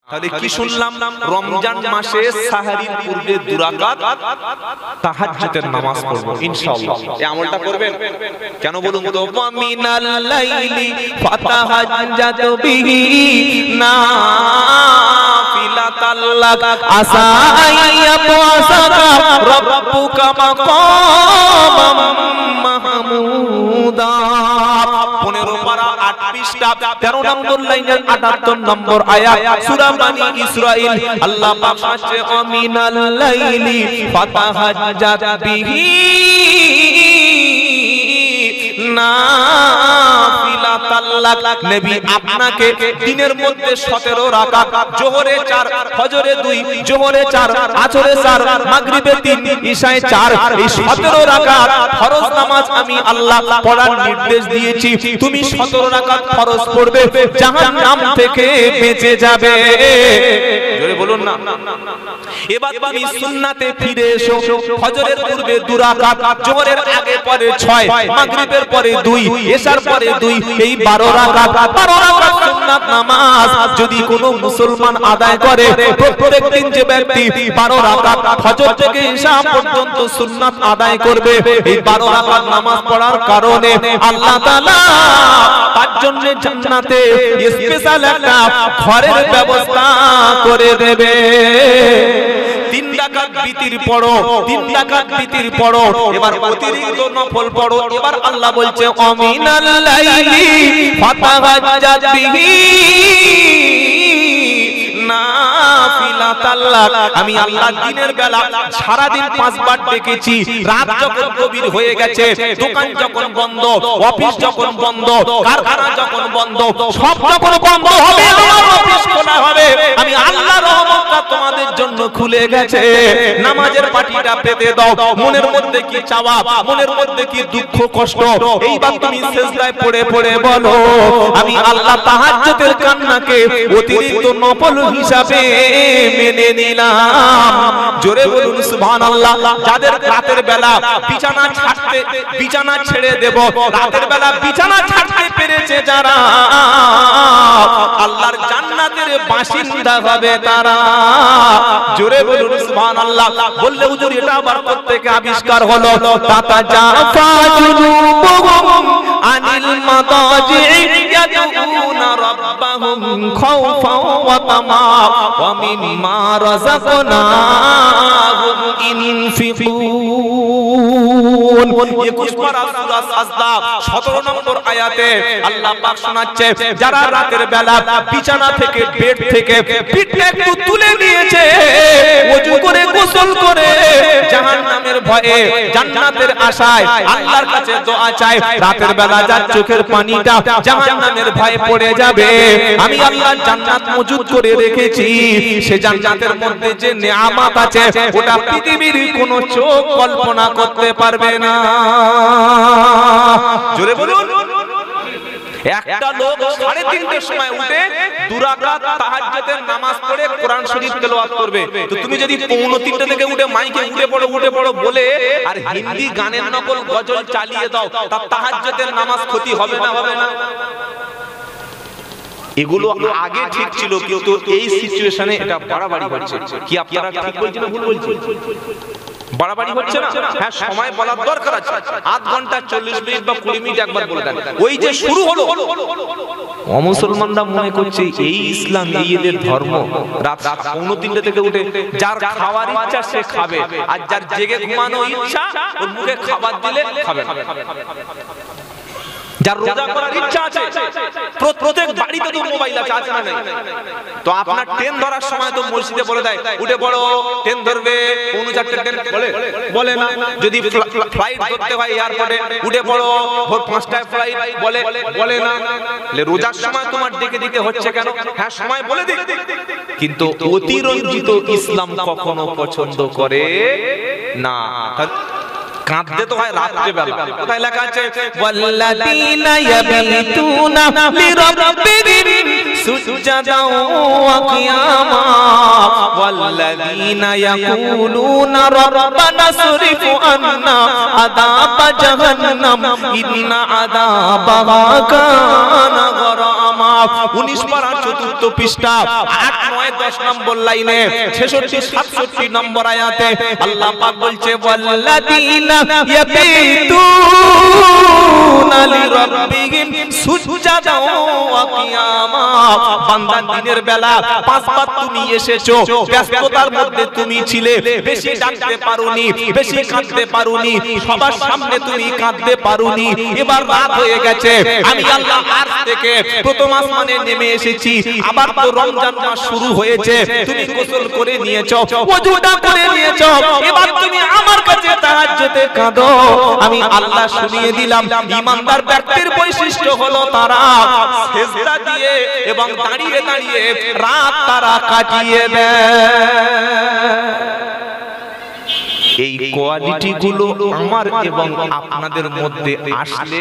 তাহলে কি শুনলাম? রমজান মাসে সাহারির পূর্বে 2 রাকাত তাহাজ্জুদের নামাজ পড়ব ইনশাআল্লাহ। এই আমলটা করবেন কেন বলুন তো? মিনাল লাইলি ফাতাহাজ্জাত বিহি নাফিলাতাল লাক আসা আইয়াবসাকা রাব্বুকা মাকামাম মাহমুদা। 15 পারা 8 পৃষ্ঠা 13 নম্বর লাইনের 78 নম্বর আয়াত সূরা বনী ইসরাইল। আল্লাহ পাক বলছে ও মিনাল লাইলি ফাতাহাজ্জাত বিহি নাফিলাতাল লাক। নবী আপনাকে দিনের মধ্যে 17 রাকাত, জোহরে 4, ফজরে 2, জোহরে 4, আসরে 4, মাগরিবে 3, ইশায় 4, এই 17 রাকাত ফরজ নামাজ আমি আল্লাহ পড়ার নির্দেশ দিয়েছি। তুমি 17 রাকাত ফরজ পড়বে, জাহান্নাম থেকে বেঁচে যাবে। জোরে বলুন না। এবার তুমি সুন্নাতে ফিরে এসো। ফজরের পূর্বে 2 রাকাত, জোহরের আগে পরে 6, মাগরিবের পরে 2, এশার পরে 2, এই 12 রাকাত। 12 রাকাত সুন্নাত নামাজ যদি কোনো মুসলমান আদায় করে, প্রত্যেকদিন যে ব্যক্তি 12 রাকাত ফজর থেকে এশা পর্যন্ত সুন্নাত আদায় করবে, এই 12 রাকাত নামাজ পড়ার কারণে আল্লাহ তাআলা তার জন্য জান্নাতে স্পেশাল একটা ঘরের ব্যবস্থা করে দেবে। 3 রাকাত বিতির পড়ো, 3 রাকাত বিতির পড়ো, এবার অতিরিক্ত নফল পড়ো। এবার আল্লাহ বলছে ও মিনাল লাইলি ফাতাহাজ্জাত বিহি নাফিলাতাল লাক। আমি আল্লাহ দিনের বেলা সারা দিন 5 বার ডেকেছি। রাত যখন গভীর হয়ে গেছে, দোকান যখন বন্ধ, অফিস যখন বন্ধ, কারখানা যখন বন্ধ, সব যখন বন্ধ হবে, আমার অফিস খোলা হবে, আমি আল্লাহর রহমতটা তোমাদের জন্য খুলে গেছে। নামাজের পাটিটা পেতে দাও। মনের মধ্যে কি চাওয়া, মনের মধ্যে কি দুঃখ কষ্ট, এইবার তুমি সিজদায় পড়ে পড়ে বলো আমি আল্লাহ তাহাজ্জুদের কান্নাকে অতিরিক্ত নফল হিসাবে মেনে নিলাম। জোরে বলুন সুবহানাল্লাহ। যাদের রাতের বেলা বিছানা ছেড়ে দেব, রাতের বেলা বিছানা ছাড়তে পেরেছে যারা, আল্লাহর জান্নাতের বাসিন্দা হবে তারা। জোরে বলুন সুবহানাল্লাহ। বললে হুজুর এটা আবার প্রত্যেকে আবিষ্কার হলো। তাতাজাফা জুনুবুহুম আনিল মাদাজি'i ইয়াদউনা রাব্বাহুম খাওফাও ওয়া তামাআ ওয়া মিম্মা রাযাকনাহুম ইনফিকুন। 21 পারা সূরা সাজদা 17 নম্বর আয়াতে আল্লাহ পাক শোনাচ্ছে যারা রাতের বেলা বিছানা থেকে, বেড থেকে পিঠটা একটু তুলে নিয়েছে, ওযু করে গোসল করে জাহান্নামের ভয়ে জান্নাতের আশায় আল্লাহর কাছে দোয়া চায়, রাতের বেলা যার চোখের পানিটা জাহান্নামের ভয়ে পড়ে যাবে, আমি আল্লাহ জান্নাত মজুদ করে রেখেছি। সে জান্নাতের মধ্যে যে নিয়ামত আছে ওটা পৃথিবীর কোনো চোখ কল্পনা করতে পারবে না। জোরে বলুন। একটা লোক 3:30টার সময় উঠে 2 রাকাত তাহাজ্জুদের নামাজ পড়ে কোরআন শরীফ তেলাওয়াত করবে। তো তুমি যদি 2:45 থেকে উঠে মাইকে উঠে পড়ো বলে আর হিন্দি গানের নকল গজল চালিয়ে দাও, তা তাহাজ্জুদের নামাজ ক্ষতি হবে না? হবে না? এগুলো আগে ঠিক ছিল, কিন্তু এই সিচুয়েশনে এটা বাড়াবাড়ি হচ্ছে। কি আপনারা ঠিক বলছেন না ভুল বলছেন? বাড়াবাড়ি হচ্ছে না? হ্যাঁ, সময় বলার দরকার আছে। আধ ঘন্টা 40 মিনিট বা 20 মিনিট একবার বলে দেন। ওই যে শুরু হলো, অমুসলমানরা মনে করছে এই ইসলাম, এই এদের ধর্ম। রাত 2:45 থেকে উঠে যার খাওয়ার ইচ্ছা সে খাবে, আর যার জেগে ঘুমানো ইচ্ছা ওর মুখে খাবার দিলে খাবে না। যার রোজা করার ইচ্ছা আছে, প্রত্যেক বাড়িতে তো মোবাইল আছে, আছে না নাই? তো আপনার ট্রেন ধরার সময় তো মসজিদে বলে দেয় উঠে পড়ো, ট্রেন ধরবে 4:59 ট্রেন, বলে না? যদি ফ্লাইট ধরতে হয় এয়ারপোর্টে উঠে পড়ো, ভোর 5টায় ফ্লাইট, বলে না? রোজার সময় তোমার ডেকে দিতে হচ্ছে কেন? হ্যাঁ, সময় বলে দিক, কিন্তু অতিরঞ্জিত ইসলাম কখনো পছন্দ করে না। কাঁদতে তো হয় রাত্রে বেলা। কোথায় লেখা আছে? ওয়াল্লাযীনা ইয়াবিতুনা লিরাব্বিহিম সুজদাও ওয়া কিয়ামা ওয়াল ওয়াল্লাযীনা ইয়াকুলুনা রাব্বানা সরিফ আন্না আযাবা জাহান্নাম ইন্না আযাবাহা কানা গরামা। 19 পারা 4th পৃষ্ঠা 8, 9, 10 নম্বর লাইনে 66, 67 নম্বর আয়াতে আল্লাহ পাক বলছে ওয়াল্লাযীনা ইয়াবিতুনা লিরাব্বিহিম সুজদাও ওয়া কিয়ামা। বান্দা দিনের বেলা 5 বার তুমি এসেছো, ব্যস্ততার মধ্যে তুমি ছিলে, বেশি ডাকতে পারোনি, বেশি কাঁদতে পারোনি, সবার সামনে তুমি কাঁদতে পারোনি। এবার রাত হয়ে গেছে, আমি আল্লাহ আরশ থেকে প্রথম আসমানে নেমে এসেছি, আবার তো রমজান মাস শুরু হয়েছে, তুমি গোসল করে নিয়েছো, ওযুটা করে নিয়েছো, এবার তুমি আমার কাছে তাহাজ্জুদে কাঁদো। আমি আল্লাহ শুনিয়ে দিলাম ঈমানদার ব্যক্তির বৈশিষ্ট্য হলো তারা সিজদা দিয়ে এবং দাঁড়িয়ে দাঁড়িয়ে রাত তারা কাটিয়ে দেয়। এই কোয়ালিটি গুলো আমার এবং আপনাদের মধ্যে আসলে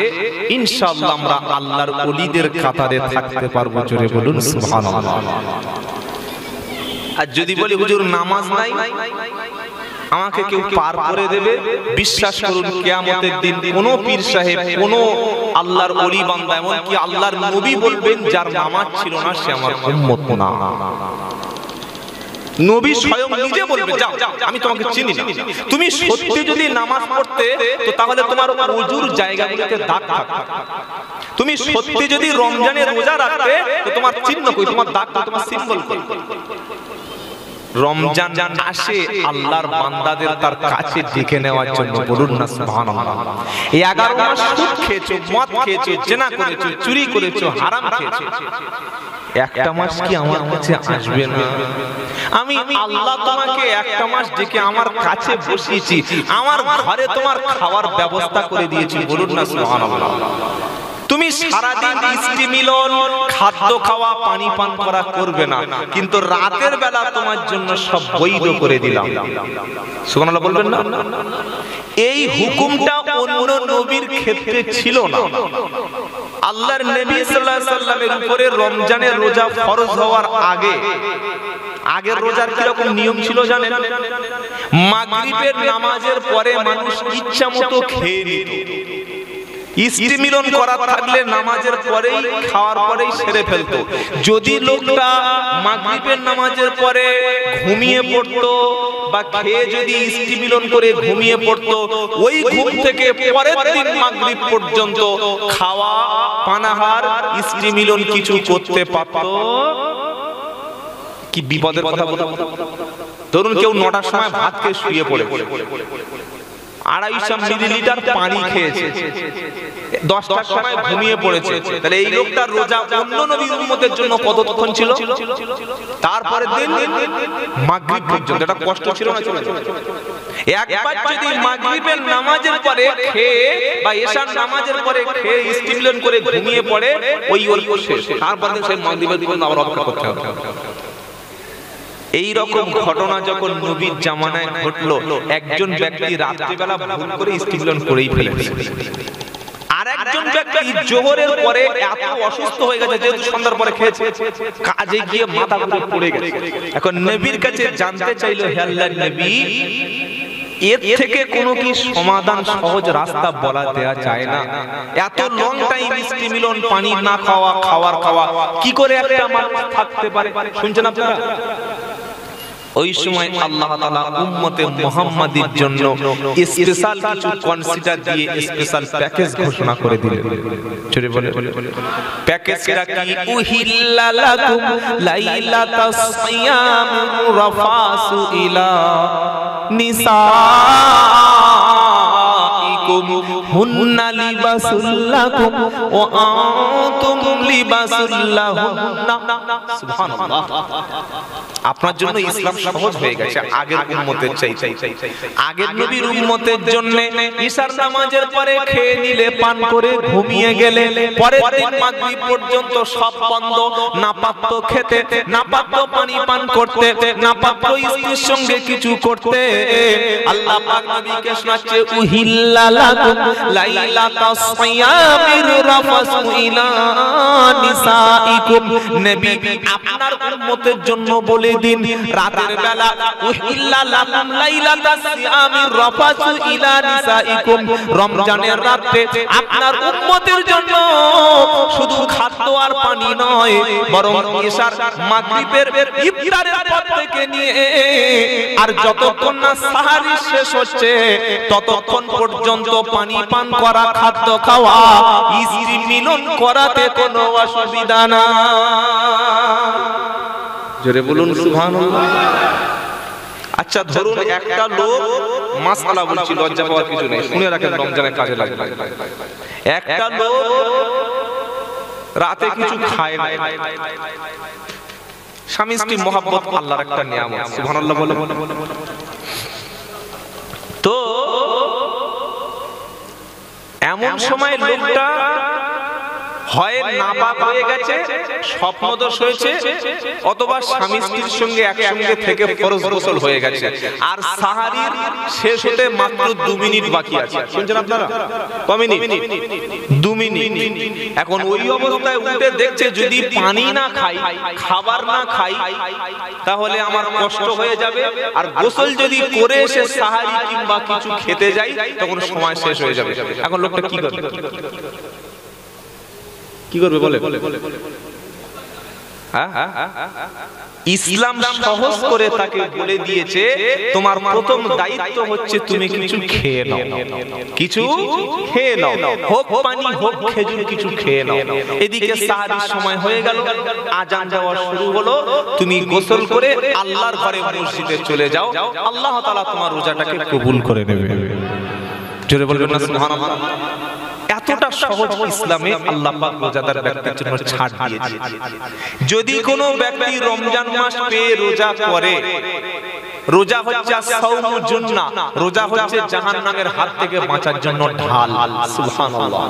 ইনশাআল্লাহ আমরা আল্লাহর ওলিদের কাতারে থাকতে পারবো। জোরে বলুন সুবহানাল্লাহ। আর যদি বলি হুজুর নামাজ নাই, আমাকে কেউ পার করে দেবে, বিশ্বাস করুন কিয়ামতের দিন কোন পীর সাহেব, কোন আল্লাহর ওলি বান্দা, এমনকি আল্লাহর নবী বলবেন যার নামাজ ছিল না সে আমার উম্মত না। নবী স্বয়ং নিজে বলবে যাও আমি তোমাকে চিনি না। তুমি সত্যি যদি নামাজ পড়তে তো তাহলে তোমার ওযুর জায়গাগুলোতে দাগ থাকতো। তুমি সত্যি যদি রমজানের রোজা রাখতে তো তোমার চিহ্ন কই, তোমার দাগ কই, তোমার সিম্বল কই। রমজান আসে আল্লাহর বান্দাদের তার কাছে ডেকে নেওয়ার জন্য। বলুন না সুবহানাল্লাহ। এই 11 মাস সুদ খেয়েছো, মদ খেয়েছো, জিনা করেছো, চুরি করেছো, হারাম খেয়েছো, একটা মাস কি আমার কাছে আসবে না? আমি আল্লাহ তোমাকে একটা মাস ডেকে আমার কাছে বসিয়েছি, আমার ঘরে তোমার খাওয়ার ব্যবস্থা করে দিয়েছি। বলুন না সুবহানাল্লাহ। তুমি সারাদিন ইস্তি মিলন, খাদ্য খাওয়া, পানি পান করা করবে না, কিন্তু রাতের বেলা তোমার জন্য সব বৈধ করে দিলাম। সুবহানাল্লাহ বলবেন না? এই হুকুমটা অন্য নবীর ক্ষেত্রে ছিল না। আল্লাহর নবী সাল্লাল্লাহু আলাইহি সাল্লামের উপরে রমজানের রোজা ফরজ হওয়ার আগে আগের রোজার কি রকম নিয়ম ছিল জানেন? মাগরিবের নামাজের পরে মানুষ ইচ্ছামতো খেয়ে নিত। ইস্তি মিলন করা থাকলে নামাজের পরেই, খাওয়ার পরেই সেরে ফেলতো। যদি লোকটা মাগরিবের নামাজের পরে ঘুমিয়ে পড়তো বা খেয়ে যদি ইস্তি মিলন করে ঘুমিয়ে পড়তো, ওই ঘুম থেকে পরের দিন মাগরিব পর্যন্ত খাওয়া, পানাহার, ইস্তি মিলন কিছু করতে পারতো। কি বিপদের কথা বলতে। ধরুন কেউ 9টার সময় ভাত খেয়ে শুয়ে পড়ে, 250 মিলিলিটার পানি খেয়েছে, 10টার সময় ঘুমিয়ে পড়েছে, তাহলে এই লোকটার রোজা অন্য নবীর উম্মতের জন্য কতক্ষণ ছিল? তারপরে দিন মাগরিব পর্যন্ত। এটা কষ্ট ছিল না? ছিল। একবার যদি মাগরিবের নামাজের পরে খেয়ে বা এশার নামাজের পরে খেয়ে ইস্তিমিলন করে ঘুমিয়ে পড়ে, ওই শেষ। তারপরে সেই মাগরিবের জন্য আবার অপেক্ষা করতে হবে। এই রকম ঘটনা যখন নবীর জামানায় ঘটলো, একজন ব্যক্তি রাত্রিবেলা ভুল করে ইস্তিমিলন করেই ফেলেছে। আরেকজন ব্যক্তি জোহরের পরে এত অসুস্থ হয়ে গেছে, যেহেতু সন্ধ্যার পরে খেয়েছে, কাজে গিয়ে মাথা ঘুরে পড়ে গেছে। এখন নবীর কাছে জানতে চাইলো, হে আল্লাহর নবী, এর থেকে কোনো কি সমাধান, সহজ রাস্তা বলা দেয়া যায় না? এত লং টাইম ইস্তিমিলন, পানি না খাওয়া, খাওয়ার খাওয়া, কি করে একটা মানুষ থাকতে পারে? শুনছেন আপনারা? ওই সময় আল্লাহ তাআলা উম্মতে মুহাম্মাদির জন্য স্পেশাল কিছু কনসিডার দিয়ে স্পেশাল প্যাকেজ ঘোষণা করে দিলেন। চলে বলে প্যাকেজটা কি? উহিল্লা লাকুম লাইলাতাস সিয়াম রাফাসু ইলা নিসাইকুম হুন্না লিবাসুল লাকুম ওয়া আনতুম লিবাসুল লাহুন্না। সুবহানাল্লাহ। আপনার জন্য ইসলাম সহজ হয়ে গেছে আগের উম্মতের চাইতে। আগের নবীর উম্মতের জন্য ঈশার নামাজের পরে খেয়ে নিলে, পান করে ঘুমিয়ে গেলে, পরের দিন মাগরিব পর্যন্ত সব বন্ধ। না পারতো খেতে, না পারতো পানি পান করতে, না পারতো স্ত্রীর সঙ্গে কিছু করতে। আল্লাহ পাক নবীকে শোনাচ্ছে, উহিল্লা লাকুম লাইলাতাস সিয়ামির রাফাসু ইলা নিসাইকুম। নবী আপনার উম্মতের জন্য বলে প্রতিদিন রাতের বেলা উহিল্লা লাকুম লাইলাতাস সিয়ামির রাফাসু ইলা নিসাইকুম, রমজানের রাতে আপনার উম্মতের জন্য শুধু খাদ্য আর পানি নয়, বরং ইশার মাগরিবের ইফতারের পর থেকে নিয়ে আর যতক্ষণ না সাহারি শেষ হচ্ছে ততক্ষণ পর্যন্ত পানি পান করা, খাদ্য খাওয়া, স্ত্রী মিলন করাতে কোনো অসুবিধা না। জোরে বলুন সুবহানাল্লাহ। আচ্ছা ধরুন একটা লোক, মাসআলা বলছি, লজ্জা পাওয়ার কিছু নেই, শুনে রাখেন, রমজানের কাজে লাগবে। একটা লোক রাতে কিছু খায় না, স্বামী স্ত্রী মহব্বত আল্লাহর একটা নিয়ামত, সুবহানাল্লাহ বলে। তো এমন সময় লোকটা হয় নাপাক হয়ে গেছে, স্বপ্নদোষ হয়েছে, অথবা স্বামী স্ত্রীর সঙ্গে একসঙ্গে থেকে ফরজ গোসল হয়ে গেছে, আর সাহারির শেষ হতে মাত্র 2 মিনিট বাকি আছে। শুনছেন আপনারা? ক মিনিট? 2 মিনিট। এখন ওই অবস্থায় উঠে দেখছে যদি পানি না খাই, খাবার না খাই, তাহলে আমার কষ্ট হয়ে যাবে, আর গোসল যদি করে এসে সাহারি কিংবা কিছু খেতে যাই তখন সময় শেষ হয়ে যাবে। এখন লোকটা কি করবে? কি করবে বলে? ইসলাম সহজ করে তাকে বলে দিয়েছে, তোমার প্রথম দায়িত্ব হচ্ছে তুমি কিছু খেয়ে নাও, কিছু খেয়ে নাও, হোক পানি হোক খেজুর, কিছু খেয়ে নাও। এদিকে সাহারির সময় হয়ে গেল, আজান দেওয়া শুরু হলো, তুমি গোসল করে আল্লাহর ঘরে মসজিদে চলে যাও, আল্লাহ তাআলা তোমার রোজাটাকে কবুল করে নেবে। জোরে বলবেন না সুবহানাল্লাহ। এতটা সহজ ইসলামে আল্লাহ পাক রোজাদার ব্যক্তির জন্য ছাড় দিয়েছে। যদি কোনো ব্যক্তি রমজান মাস পেয়ে রোজা করে, রোজা হচ্ছে সাওমু জুন্নাহ, রোজা হচ্ছে জাহান্নামের হাত থেকে বাঁচার জন্য ঢাল। সুবহানাল্লাহ।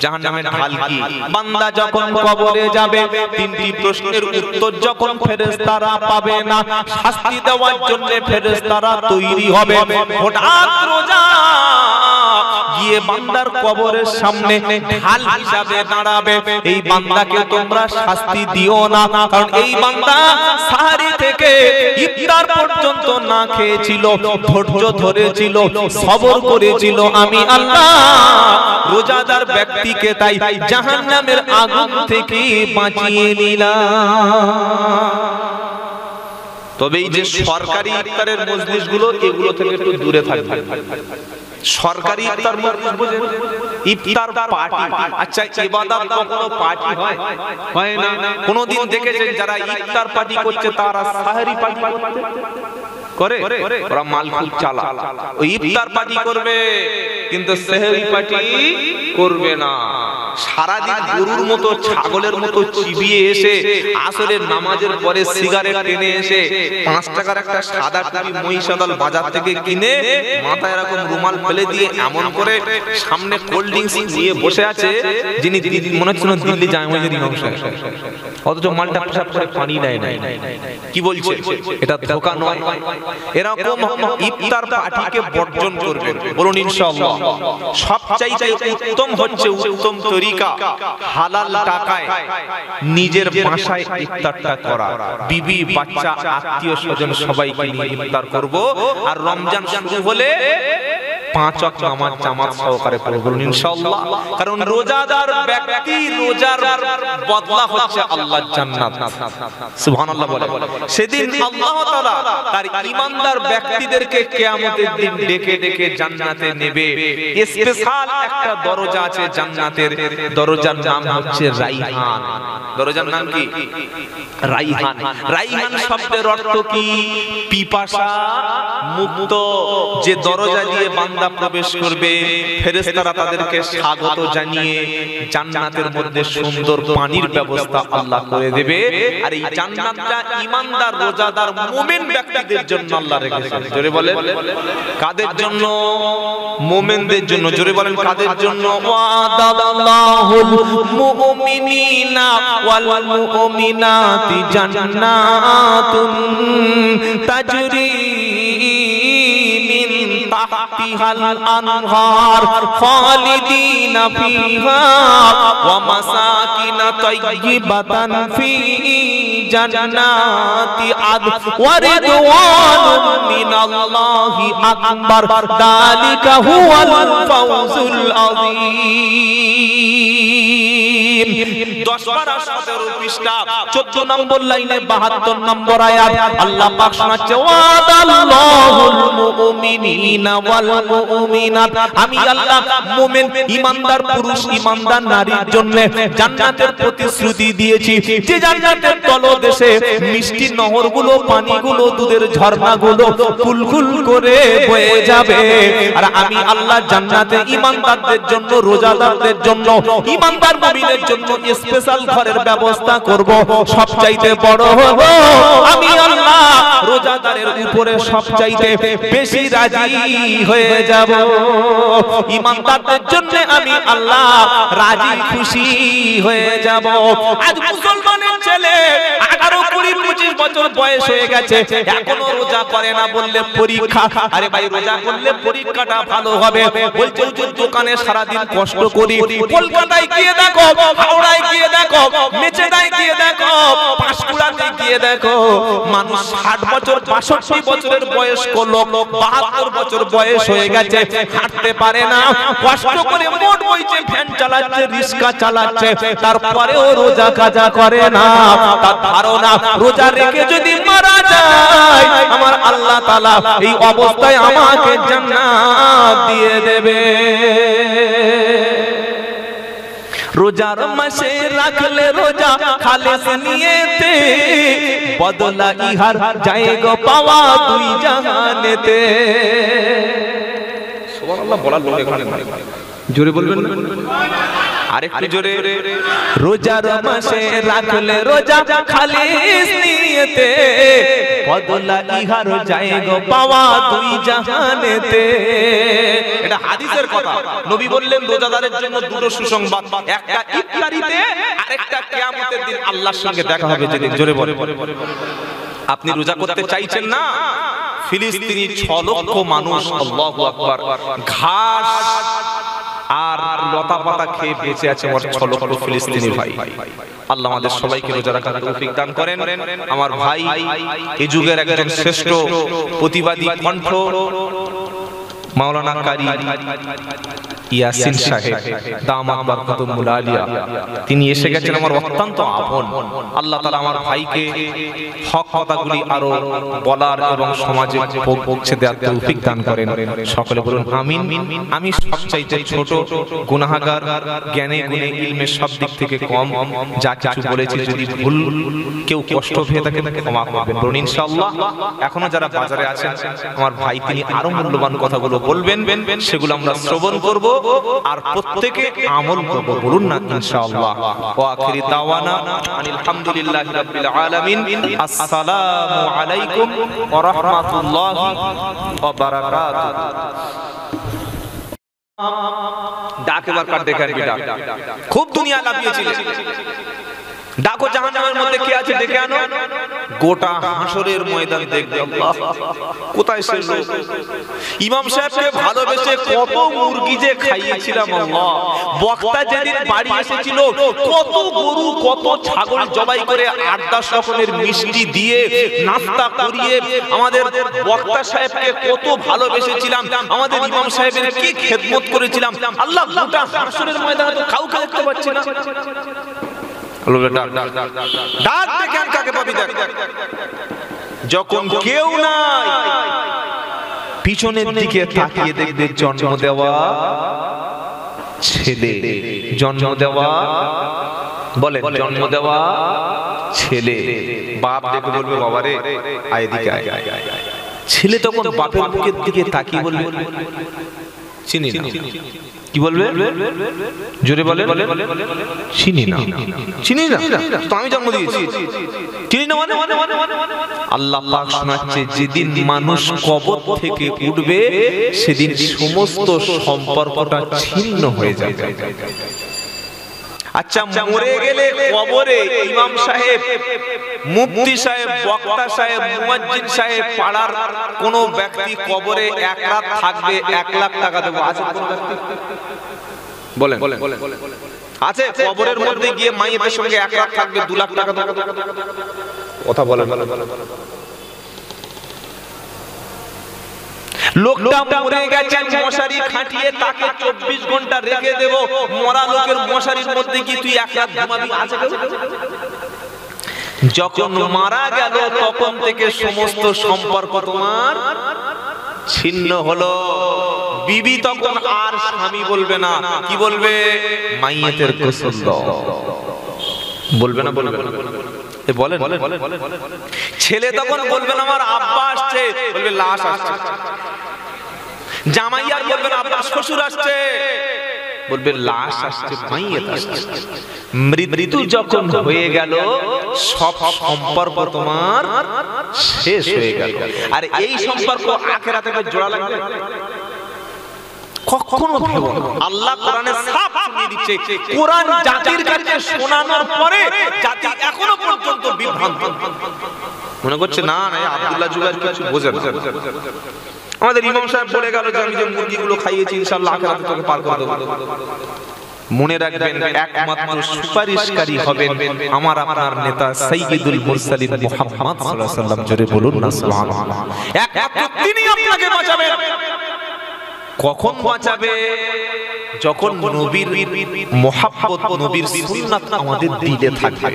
জাহান্নামের ঢাল কি? বান্দা যখন কবরে যাবে, 3টি প্রশ্নের উত্তর যখন ফেরেশতারা পাবে না, শাস্তি দেওয়ার জন্য ফেরেশতারা তৈরি হবে। হঠাৎ রোজা গিয়ে বান্দার কবরের সামনে ঢাল হিসাবে দাঁড়াবে, এই বান্দাকে তোমরা শাস্তি দিও না, কারণ এই বান্দা সাহারি থেকে ইফতার পর্যন্ত না খেয়েছিল, ধৈর্য ধরেছিল, সবর করেছিল, আমি আল্লাহ রোজাদার ব্যক্তিকে তাই জাহান্নামের আগুন থেকে বাঁচিয়ে নিলাম। তবে এই যে সরকারি ইফতারের মজলিসগুলো, এগুলো থেকে একটু দূরে থাকবে। সরকারি ইফতার মজলিস বুঝেন, ইফতার পার্টি। আচ্ছা ইবাদত কখনো পার্টি হয়? হয় না। কোনদিন দেখেছেন যারা ইফতার পার্টি করছে তারা সাহারি পার্টি করে? ওরা মাল খুব চালা, ওই ইফতার পার্টি করবে কিন্তু সাহারি পার্টি করবে না। সারাদিন গরুর মতো, ছাগলের মতো চিবিয়ে এসে আসরের নামাজের পরে সিগারেট টেনে এসে 5 টাকার একটা সাদা টুপি মহিষাদল বাজার থেকে কিনে মাথায় এরকম রুমাল ফেলে দিয়ে এমন করে সামনে কোল্ড ড্রিঙ্কস নিয়ে বসে আছে, যিনি মনে হচ্ছে না দিল্লি জামে মসজিদের ইমাম সাহেব, অথচ মালটা পেশাব করে পানি নেয় না। কি বলছে? এটা ধোঁকা নয়? এরকম ইফতার পার্টিকে বর্জন করবেন, বলুন ইনশাআল্লাহ। সবচাইতে উত্তম হচ্ছে, উত্তম তরিকা হালাল টাকায় নিজের বাসায় ইফতারটা করা, বিবি বাচ্চা আত্মীয় স্বজন সবাইকে নিয়ে ইফতার করব, আর রমজান শুরু হলে 5 ওয়াক্ত নামাজ জামাত সহকারে পড়ব ইনশাআল্লাহ। কারণ রোজাদার ব্যক্তি, রোজার বদলা হচ্ছে আল্লাহর জান্নাত। সুবহানাল্লাহ বলে। সেদিন আল্লাহ তাআলা তার ঈমানদার ব্যক্তিদেরকে কিয়ামতের দিন ডেকে ডেকে জান্নাতে নেবে। স্পেশাল একটা দরজা আছে জান্নাতের, দরজার নাম হচ্ছে রাইহান। দরজার নাম কি? রাইহান। রাইহান শব্দের অর্থ কি? পিপাসা মুক্ত। যে দরজা দিয়ে বান্দা প্রবেশ করবে, ফেরেশতারা তাদেরকে স্বাগত জানিয়ে জান্নাতের মধ্যে সুন্দর পানির ব্যবস্থা আল্লাহ করে দেবে। আর এই জান্নাতটা ঈমানদার, রোজাদার, মুমিন ব্যক্তিদের জন্য আল্লাহ রেখেছেন। জোরে বলেন কাদের জন্য? মুমিনদের জন্য। জোরে বলেন কাদের জন্য? ওয়াদাল্লাহুল মুমিনিনা ওয়াল মুমিনাতি জান্নাতুন তাজরি তাহতিহাল আনহার খালিদিনা ফিহা ওয়া মাসাকিন তাইয়্যিবাতান ফি জান্নাতি আদন ওয়া রিদওয়ানুম মিনাল্লাহি আকবার যালিকা হুয়াল ফাওজুল আযীম। 10 পারা 17 পৃষ্ঠা 14 নম্বর লাইনে 72 নম্বর আয়াত আল্লাহ পাক শোনাচ্ছে ওয়াদাল্লাহুল মুমিনিনা ওয়াল মুমিনাত, আমি আল্লাহ মুমিন ঈমানদার পুরুষ ঈমানদার নারীর জন্য জান্নাতের প্রতিশ্রুতি দিয়েছি, যে জান্নাতের তলদেশে মিষ্টি নহরগুলো, পানিগুলো, দুধের ঝর্ণাগুলো কুলকুল করে বয়ে যাবে। আর আমি আল্লাহ জান্নাতে ঈমানদারদের জন্য, রোজাদারদের জন্য, ঈমানদার মুমিনের জন্য স্পেশাল ঘরের ব্যবস্থা করব। সবচাইতে বড় হলো আমি আল্লাহ রোজাদারের উপরে সবচাইতে বেশি রাজি হয়ে যাব। ঈমানদারদের জন্য আমি আল্লাহ রাজি খুশি হয়ে যাব। আজ মুসলমানের ছেলে 18, 20, 25 বছর বয়স হয়ে গেছে, এখনো রোজা করে না বললে পরীক্ষা। আরে ভাই, রোজা করলে পরীক্ষাটা ভালো হবে। বলছে হুজুর দোকানে সারাদিন কষ্ট করি, কলকাতায় গিয়ে দেখো, হাওড়ায় গিয়ে দেখো, মেচেদায় গিয়ে দেখো, পাঁশকুড়াতে গিয়ে দেখো, মানুষ 60 বছর 62 বছরের বয়স্ক লোক 72 বছর বয়স হয়ে গেছে, হাঁটতে পারে না, কষ্ট করে মোট বইছে, ফ্যান চালাচ্ছে, রিক্সা চালাচ্ছে, তারপরেও রোজা কাজা করে না। তার ধারণা রোজা রেখে যদি মারা যায় আমার আল্লাহ তাআলা এই অবস্থায় আমাকে জান্নাত দিয়ে দেবে। রোজার মাসে রাখলে রোজা খালেস নিয়েতে, বদলা ইহার যায় গো পাওয়া দুই জাহানেতে। সুবহানাল্লাহ বলার লোক এখানে নাই, জোরে বলবেন না? আরেকটু জোরে। রোজার মাসে রাখলে রোজা খালেস নিয়েতে, বদলা ইহার যায় গো পাওয়া দুই জাহানেতে। এটা হাদিসের কথা। নবী বললেন রোজাদারের জন্য দুটো সুসংবাদ, একটা ইফতারিতে, আরেকটা কিয়ামতের দিন আল্লাহর সঙ্গে দেখা হবে যেদিন। জোরে বলে। আপনি রোজা করতে চাইছেন না? ফিলিস্তিনি 6 লক্ষ মানুষ, আল্লাহু আকবার, ঘাস আর লতা পাতা খেয়ে বেঁচে আছে আমার 6 লক্ষ ফিলিস্তিনি ভাই। আল্লাহ আমাদের সবাইকে রোজা রাখার তৌফিক দান করেন। আমার ভাই এই যুগের একজন শ্রেষ্ঠ প্রতিবাদী কণ্ঠ মাওলানা কারি ইয়াসিন সাহেব দামাত বারকাতুল আলিয়া, তিনি এসে গেছেন আমার অত্যন্ত আপন। আল্লাহ তাআলা আমার ভাইকে হক কথাগুলি আরো বলার এবং সমাজে পৌঁছে দেওয়ার তৌফিক দান করেন। সকলে বলুন আমিন। আমি সবচাইতে ছোট, গুনাহগার, জ্ঞানে গুণে ইলমে সব দিক থেকে কম, যা কিছু বলেছি যদি ভুল কেউ কষ্ট পেয়ে থাকে ক্ষমা করবেন বলুন ইনশাআল্লাহ। এখনো যারা বাজারে আছেন আমার ভাই তিনি আরো মূল্যবান কথাগুলো বলবেন, সেগুলো আমরা শ্রবণ করব আর প্রত্যেকে আমল করব বলুন না ইনশাআল্লাহ। ওয়া আখিরি দাওয়ানা আনিল হামদুলিল্লাহি রাব্বিল আলামিন। আসসালামু আলাইকুম ওয়া রাহমাতুল্লাহি ওয়া বারাকাতুহু। ডাক এবার কাট দেখেন বিটা, খুব দুনিয়া লাভিয়েছিল। ডাকো জাহান্নামের মধ্যে কে আছে ডেকে আনো, গোটা হাসরের ময়দান দেখবে আল্লাহ কোথায় সে লোক। ইমাম সাহেবকে ভালোবেসে কত মুরগি যে খাইয়েছিলাম আল্লাহ। বক্তা যেদিন বাড়ি এসেছিল কত গরু কত ছাগল জবাই করে 8-10 রকমের মিষ্টি দিয়ে নাস্তা করিয়ে আমাদের বক্তা সাহেবকে কত ভালোবেসেছিলাম, আমাদের ইমাম সাহেবের কি খেদমত করেছিলাম আল্লাহ। গোটা হাসরের ময়দানে তো কাউকে দেখতে পাচ্ছি না। ডাক দেখেন কাকে পাবি দেখ। যখন কেউ নাই পিছনের দিকে তাকিয়ে দেখবে জন্ম দেওয়া ছেলে, জন্ম দেওয়া বলেন জন্ম দেওয়া ছেলে। বাপ দেখে বলবে বাবারে আয় দিকে আয়। ছেলে তখন বাপের বুকের দিকে তাকিয়ে বলবে চিনি না। কি বলবে জোরে বলে, চিনি না, চিনি না তো আমি জন্ম দিয়েছি, চিনি না মানে। আল্লাহ পাক শোনাচ্ছে যেদিন মানুষ কবর থেকে উঠবে সেদিন সমস্ত সম্পর্কটা ছিন্ন হয়ে যাবে। আচ্ছা মরে গেলে কবরে ইমাম সাহেব, মুফতি সাহেব, বক্তা সাহেব, মুয়াজ্জিন সাহেব, পাড়ার কোন ব্যক্তি কবরে 1 রাত থাকবে 1 লাখ টাকা দেবো, আছে কোন ব্যক্তি? বলেন আছে কবরের মধ্যে গিয়ে মাইয়ের সঙ্গে এক রাত থাকবে 2 লাখ টাকা কথা বলেন লোকটা মরে গেছে মশারি খাটিয়ে তাকে 24 ঘন্টা রেখে দেব মরা লোকের মশারির মধ্যে কি তুই এক রাত ঘুমাবি আছে যখন মারা গেল তখন থেকে সমস্ত সম্পর্ক তোমার ছিন্ন হলো বিবি তখন আর স্বামী বলবে না কি বলবে মাইয়েতের গোসল দাও বলবে না বলেন ছেলে তখন বলবে না আমার আব্বা আসছে বলবে লাশ আসছে জামাই আর বলবে না আব্বা শ্বশুর আসছে বলবে লাশ আসছে মাইয়েত আসছে মৃত্যু যখন হয়ে গেল সব সম্পর্ক তোমার শেষ হয়ে গেল আর এই সম্পর্ক আখিরাতে জোড়া লাগবে কখনো ভেবো না আল্লাহ কোরআনে সাফ শুনিয়ে দিচ্ছে কোরআন জাতির কাছে শোনানোর পরে জাতি এখনো পর্যন্ত বিভ্রান্ত মনে করছে না আব্দুল্লাহ জুবাইর কিছু বোঝে না আমাদের ইমাম সাহেব বলে গেল যে আমি যে মুরগিগুলো খাইয়েছি ইনশাআল্লাহ আখিরাতে তোকে পার করে দেব মনে রাখবেন একমাত্র সুপারিশকারী হবেন আমার আপনার নেতা সাইয়্যিদুল মুরসালিন মুহাম্মদ সাল্লাল্লাহু আলাইহি ওয়াসাল্লাম জোরে বলুন না সুবহানাল্লাহ একমাত্র তিনি আপনাকে বাঁচাবেন কখন বাঁচাবে যখন নবীর মুহাব্বত নবীর সুন্নাত আমাদের দিলে থাকবে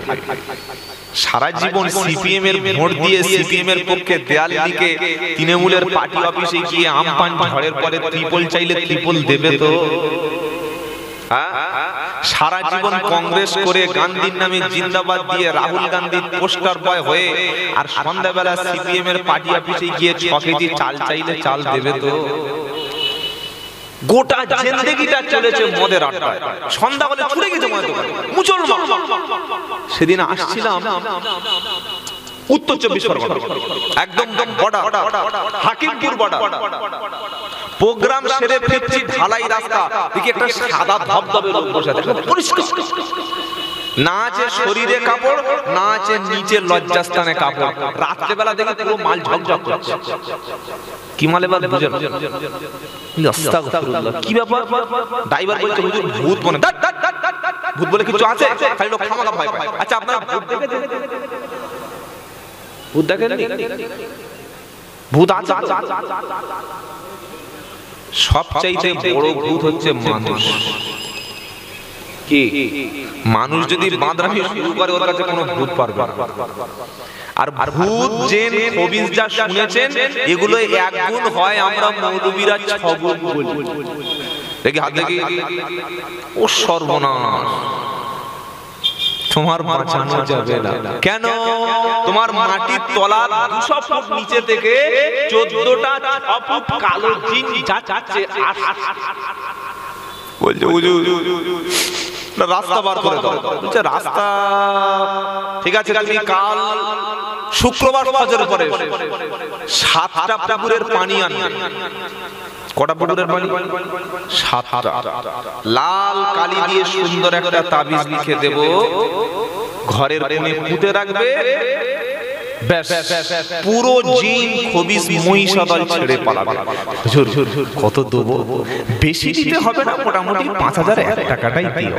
সারা জীবন সিপিএম এর ভোট দিয়ে সিপিএম এর পক্ষে দেয়াল লিখে তৃণমূলের পার্টি অফিসে গিয়ে আমপান ঝড়ের পরে ত্রিপল চাইলে ত্রিপল দেবে তো সারা জীবন কংগ্রেস করে গান্ধীর নামে জিন্দাবাদ দিয়ে রাহুল গান্ধীর পোস্টার বয় হয়ে আর সন্ধ্যাবেলা সিপিএম এর পার্টি অফিসে গিয়ে 6 কেজি চাল চাইলে চাল দেবে তো গোটা জিন্দেগিটা চলেছে মদের আড্ডায় সন্ধ্যা হলে ছুটে গেছে মদের দোকানে মুসলমান সেদিন আসছিলাম উত্তর 24 পরগনা একদম বড়া হাকিমপুর বড়া প্রোগ্রাম সেরে ফিরছি ঢালাই রাস্তা দেখি একটা সাদা ধবধবে লোক বসে আছে পরিষ্কার না আছে শরীরে কাপড় না আছে নিচে লজ্জাস্থানে কাপড় রাত্রে বেলা দেখি পুরো মাল ঝকঝক করছে কি মাল এবার বুঝেন আস্তাগফিরুল্লাহ কি ব্যাপার ড্রাইভার বলছে হুজুর ভূত মনে ভূত বলে কিছু আছে খালি লোক খামাখা ভয় পায় আচ্ছা আপনারা ভূত দেখেছেন ভূত দেখেননি ভূত আছে সবচাইতে বড় ভূত হচ্ছে মানুষ কি মানুষ যদি বাঁদরামি শুরু করে ওর কাছে কোনো ভূত পারবে না আর ভূত জিন খবিস যা শুনেছেন এগুলো এক গুণ হয় আমরা মৌলবীরা 6 গুণ বলি দেখি হাত দেখি ও সর্বনাশ তোমার বাঁচানো যাবে না কেন তোমার মাটির তলা 200 ফুট নিচে থেকে 14টা 6 ফুট কালো জিন যাচ্ছে বলছে হুজুর রাস্তা বার করে দাও বলছে রাস্তা ঠিক আছে তুমি কাল শুক্রবার ফজরের পরে 7টা পুকুরের পানি আনবে কটা পুকুরের পানি 7টা লাল কালি দিয়ে সুন্দর একটা তাবিজ লিখে দেব ঘরের কোণে পুঁতে রাখবে ব্যাস পুরো জিন খবিস মহিষাদল ছেড়ে পালাবে হুজুর কত দেবো বেশি দিতে হবে না মোটামুটি 5001 টাকাটাই দিও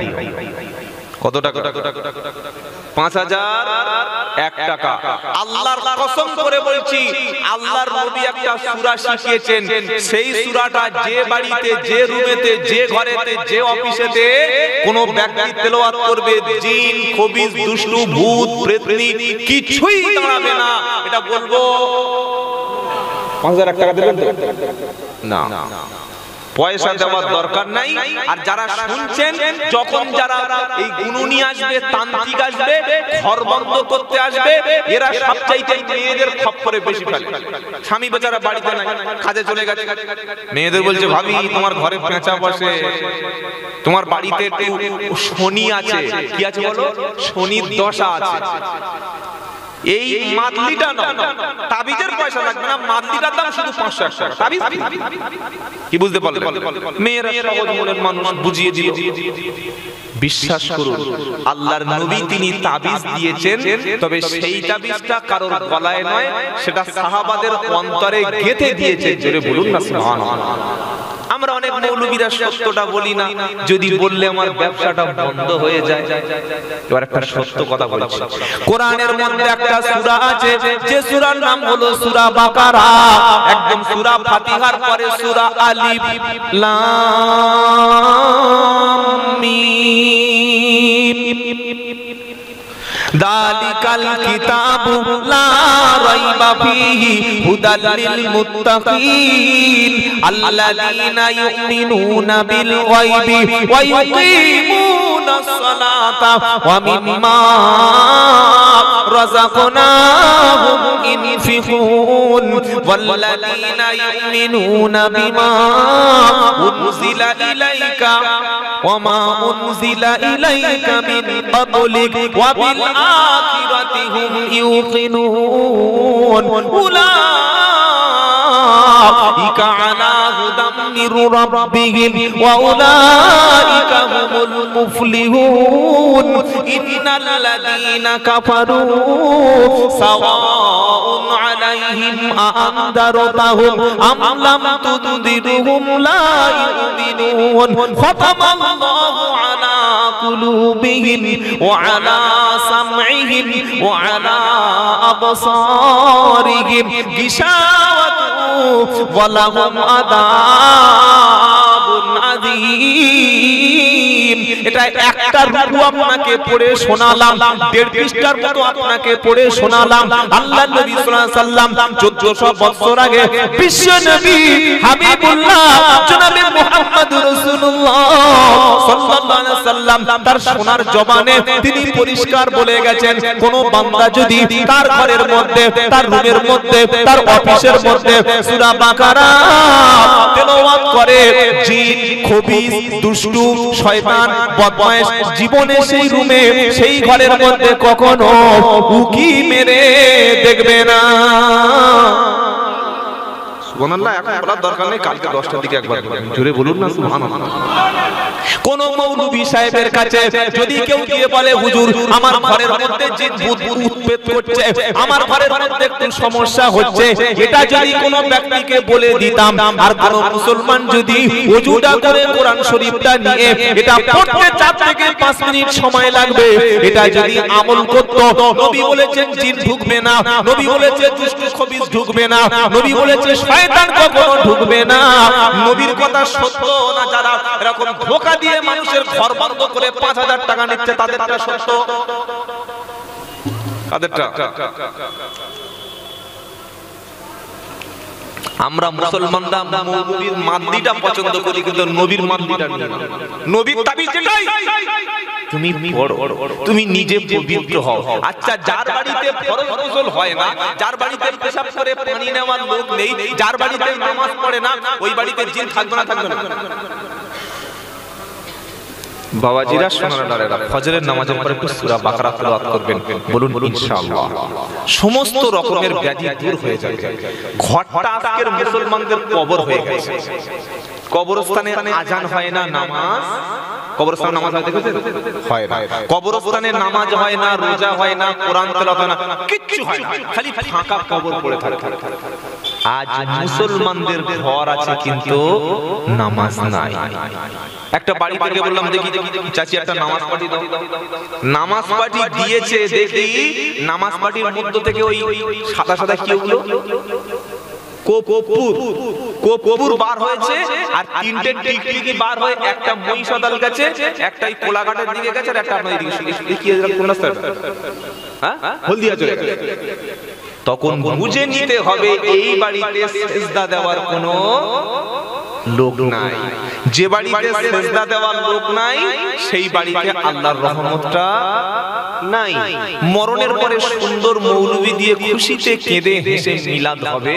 কত টাকা 5001 টাকা আল্লাহর কসম করে বলছি আল্লাহর নবী একটা সূরা শিখিয়েছেন সেই সূরাটা যে বাড়িতে যে রুমেতে যে ঘরেতে যে অফিসেতে কোন ব্যক্তি তেলাওয়াত করবে জিন খবিস দুষ্টু ভূত প্রেতনি কিছুই দাঁড়াবে না এটা বলবো 5001 টাকা দেবেন না পয়সা দেওয়ার দরকার নাই আর যারা শুনছেন যখন যারা এই গুনুনি আসবে তান্ত্রিক আসবে ঘর বন্ধ করতে আসবে এরা সবচাইতে মেয়েদের খপ্পরে বেশি ফেলে স্বামী বেচারা বাড়িতে নাই কাজে চলে গেছে মেয়েদের বলছে ভাবি তোমার ঘরে পেঁচা বসে তোমার বাড়িতে একটু শনি আছে কি আছে বলো শনির দশা আছে এই মাদলিটা না তাবিজের পয়সা লাগবে না মাদলিটার দাম শুধু 500 টাকা তাবিজ কি বুঝতে পারলেন মেয়েরা সহজ মনের মানুষ বুঝিয়ে দিল বিশ্বাস করুন আল্লাহর নবী তিনি তাবিজ দিয়েছেন তবে সেই তাবিজটা কারোর গলায় নয় সেটা সাহাবাদের অন্তরে গেঁথে দিয়েছেন জোরে বলুন না সুবহানাল্লাহ আমরা অনেক মৌলবীরা সত্যটা বলি না, যদি বললে আমার ব্যবসাটা বন্ধ হয়ে যায়। এবার একটা সত্য কথা বলছি, কোরআনের মধ্যে একটা সূরা আছে যে সূরার নাম হলো সূরা বাকারা, একদম সূরা ফাতিহার পরে সূরা আলিফ লাম মিম। দালিকাল কিতাবু লা রাইবা ফীহি হুদাল লিল মুত্তাকিন আল্লাযীনা ইউমিনুনা বিল গায়বি ওয়া ইউকিমুনাস সালাতা ওয়া মিম্মা রাযাকনাহুম ইনফিকুন ওয়াল্লাযীনা ইউমিনুনা বিমা উনজিলা ইলাইকা ওয়া মা উনজিলা ইলাইকা মিন ক্বাবলিক ওয়া বিল আখিরাতি হুম ইউকিনুন উলাইকা আলা হুদাম মির রাব্বিহিম ওয়া উলাইকা হুমুল মুফলিহুন ইন্নাল লাযীনা কাফারু সাওয়াউন আলাইহিম আ'আনদারতাহুম আম লাম তুনদিরহুম লা ইউমিনুন ফাতামাল্লাহু আলা কুলুবিহিম ওয়া আলা সাম'ইহিম ওয়া আলা আবসারিহিম গিশাওয়াতুন ওয়া লাহুম আযাবুন আযীম। এটা একটা রুকু আপনাকে পড়ে শোনালাম, 1.5 পৃষ্ঠার মতো আপনাকে পড়ে শোনালাম। আল্লাহর নবী সাল্লাল্লাহু আলাইহি সাল্লাম 1400 বছর আগে বিশ্ব নবী হাবিবুল্লাহ জনাবে মুহাম্মদুর রাসূলুল্লাহ সাল্লাল্লাহু আলাইহি সাল্লাম তার সোনার জবানে তিনি পরিষ্কার বলে গেছেন, কোন বান্দা যদি তার ঘরের মধ্যে, তার রুমের মধ্যে, তার অফিসের মধ্যে সূরা বাকারা তেলাওয়াত করে, জিন, খবিস, দুষ্টু, শয়তান, বদমাইশ জীবনে সেই রুমে, সেই ঘরের মধ্যে কখনো উকি মেরে দেখবে না। সুবহানাল্লাহ। এখন বলার দরকার নেই, কালকে 10টার দিকে একবার জোরে বলুন না সুবহানাল্লাহ। কোন মৌলভী সাহেবের কাছে যদি কেউ গিয়ে বলে, হুজুর আমার ঘরের মধ্যে জিন ভূত উৎপেত করছে, আমার ঘরের মধ্যে একটু সমস্যা হচ্ছে, এটা যদি কোনো ব্যক্তিকে বলে দিতাম, আর কোন মুসলমান যদি ওযুটা করে কোরআন শরীফটা নিয়ে এটা পড়তে 4 থেকে 5 মিনিট সময় লাগবে, এটা যদি আমল করত, নবী বলেছেন জিন ঢুকবে না, নবী বলেছে দুষ্ট খবিস ঢুকবে না, নবী বলেছে শয়তান কখনো ঢুকবে না। নবীর কথা সত্য না? যারা এরকম ধোঁকা দিয়ে মানুষের ঘর বন্ধ করে 5000 টাকা নিচ্ছে, তাদেরটা সত্য? তাদেরটা? আমরা মুসলমানরা নবীর মাদদিটা পছন্দ করি, কিন্তু নবীর মাদদিটা না। নবীর তাবিজ যেটাই তুমি পড়ো, তুমি নিজে পবিত্র হও। আচ্ছা, যার বাড়িতে ফরজ গোসল হয় না, যার বাড়িতে পেশাব করে পানি নেওয়ার লোক নেই, যার বাড়িতে নামাজ পড়ে না, ওই বাড়িতে জিন থাকবে না? থাকবে না? বাবাজিরা, সোনারারা, ফজরের নামাজের পরে একটু সূরা বাকারা তেলাওয়াত করবেন, বলুন ইনশাআল্লাহ সমস্ত রকমের ব্যাধি দূর হয়ে যাবে। ঘরটা আজকের মুসলমানদের কবর হয়ে গেছে। কবরস্থানে আজান হয় না, নামাজ, কবরস্থানে নামাজ হয় দেখেছেন? হয় না। কবরস্থানে নামাজ হয় না, রোজা হয় না, কোরআন তেলাওয়াত হয় না, কিচ্ছু হয় না, খালি ফাঁকা কবর পড়ে থাকে। আজ মুসলমানদের ঘর আছে কিন্তু নামাজ নাই। একটা বাড়ি থেকে বললাম, দেখি চাচি একটা নামাজ পাঠি দাও। নামাজ পাঠি দিয়েছে, দেখি নামাজ পাঠির মধ্য থেকে ওই সাদা সাদা কি ওগুলো কপুর বার হয়েছে, আর 3টে টিকটিকি বার হয়ে একটা মহিষাদল গেছে, একটাই কোলাঘাটের দিকে গেছে, আর একটা আপনার দিকে হলদিয়া চলে গেছে। তখন বুঝে নিতে হবে এই বাড়িতে সেজদা দেওয়ার কোনো লোক নাই। যে বাড়িতে সেজদা দেওয়ার লোক নাই, সেই বাড়িতে আল্লাহর রহমতটা নাই। মরণের পরে সুন্দর মৌলবি দিয়ে খুশিতে কেঁদে হেসে মিলাদ হবে,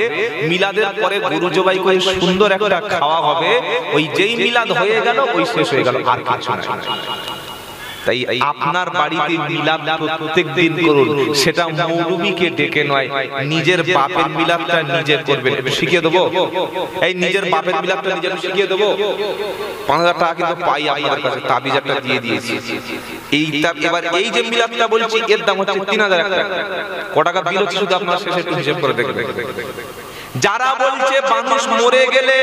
মিলাদের পরে গরু জবাই করে সুন্দর একটা খাওয়া হবে, ওই যেই মিলাদ হয়ে গেল ওই শেষ হয়ে গেল, আর কিছু নাই। তাই আপনার বাড়িতে মিলাদ প্রত্যেক দিন করুন, সেটা মৌলবীকে ডেকে নয়, নিজের বাপের মিলাদটা নিজে করবেন। শিখিয়ে দেবো, এই নিজের বাপের মিলাদটা নিজে শিখিয়ে দেবো। 5000 টাকা কিন্তু পাই আপনার কাছে, তাবিজ একটা দিয়ে দিয়েছি। এবার এই যে মিলাদটা বলছি, এর দাম হচ্ছে 3000 টাকা। ক টাকা বিল হচ্ছে শুধু আপনার শেষে একটু হিসাব করে দেখবেন। যারা বলছে মানুষ মরে গেলে